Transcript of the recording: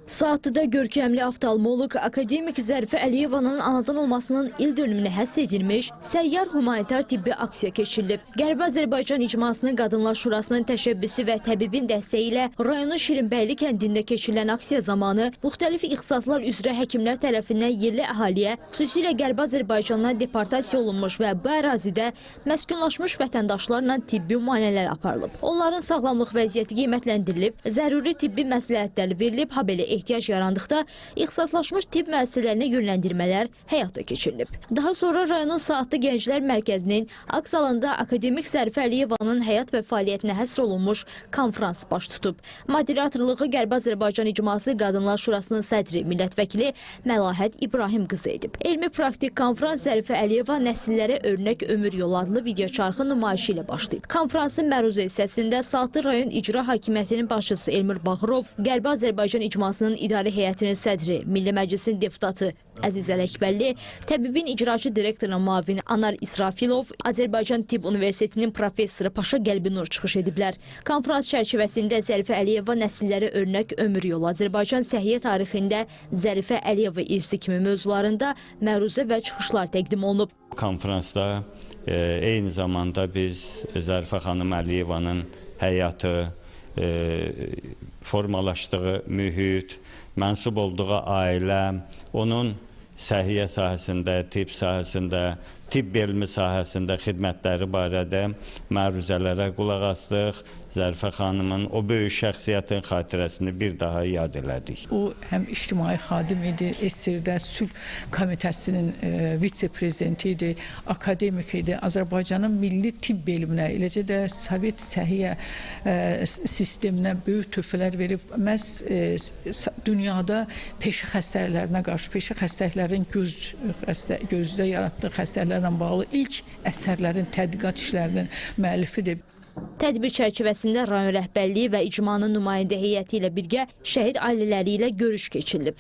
Saatlıda görkəmli oftalmoloq akademik Zərifə Əliyevanın anadan olmasının il dönümünə həsr edilmiş səyyar humanitar tibbi aksiya keçirilib. Qərbi Azərbaycan İcmasının Qadınlar Şurasının təşəbbüsü və təbibin dəstəyi ilə rayonun Şirinbəyli kəndində keçirilən aksiya zamanı müxtəlif ixtisaslar üzrə həkimlər tərəfindən yerli əhaliyə, xüsusilə Qərbi Azərbaycandan deportasiya olunmuş və bu ərazidə məskunlaşmış vətəndaşlarla tibbi müayinələr aparılıb. Onların sağlamlıq vəziyyəti qiymətləndirilib, zəruri tibbi məsləhətlər verilib, habelə ehtiyac yarandıqda ixtisaslaşmış tibb müəssisələrinə yönləndirmələr həyata keçirilib. Daha sonra rayonun Saatlı Gənclər Mərkəzinin aks salonunda akademik Zərifə Əliyevanın həyat və fəaliyyətinə həsr olunmuş konfrans baş tutub. Moderatorluğu Qərbi Azərbaycan İcması Qadınlar Şurasının sədri, millət vəkili Məlahət İbrahim qızı edib. Elmi-praktik konfrans Zərifə Əliyeva nəsillərə örnək ömür yolu adlı videoçarxı nümayişi ilə başlayıb. Konfransın məruzə hissəsində Saatlı rayon İcra Hakimiyyətinin başçısı Elmir Bağırov, Qərbi Azərbaycan İcmasının İdarə Heyətinin sədri, Milli Məclisin deputatı Əziz Ələkbəlli, təbibin icraçı direktorunun müavini Anar İsrafilov, Azərbaycan Tibb Universitetinin professoru Paşa Qəlbinur çıxış ediblər. Konfrans çərçivəsində Zərifə Əliyeva nəsillərə örnək ömür yolu, Azərbaycan səhiyyə tarixində Zərifə Əliyeva irsi kimi mövzularında məruzə və çıxışlar təqdim olunub. Konfransda eyni zamanda biz Zərifə xanım Əliyevanın həyatı, formalaşdığı mühit, mənsub olduğu ailə, onun səhiyyə sahəsində, tibb sahəsində, tibb elmi sahəsində xidmətləri barədə məruzələrə qulaq asdıq. Zərifə xanımın o böyük şəxsiyyətin xatirəsini bir daha yad elədik. O həm ictimai xadim idi, SSR-də Sülh Komitəsinin vitse-prezidenti idi, akademik idi. Azərbaycanın milli tibb elminə, eləcə də Sovet səhiyyə sisteminə böyük töhfələr verib. Məhz dünyada peşə xəstəliklərinə qarşı, peşə xəstəliklərin gözdə yaratdığı xəstəliklərlə bağlı ilk əsərlərin, tədqiqat işlərinin müəllifidir. Tədbir çərçivəsində rayon rəhbərliyi və icmanın nümayəndə heyəti ilə birgə şəhid ailələri ilə görüş keçirilib.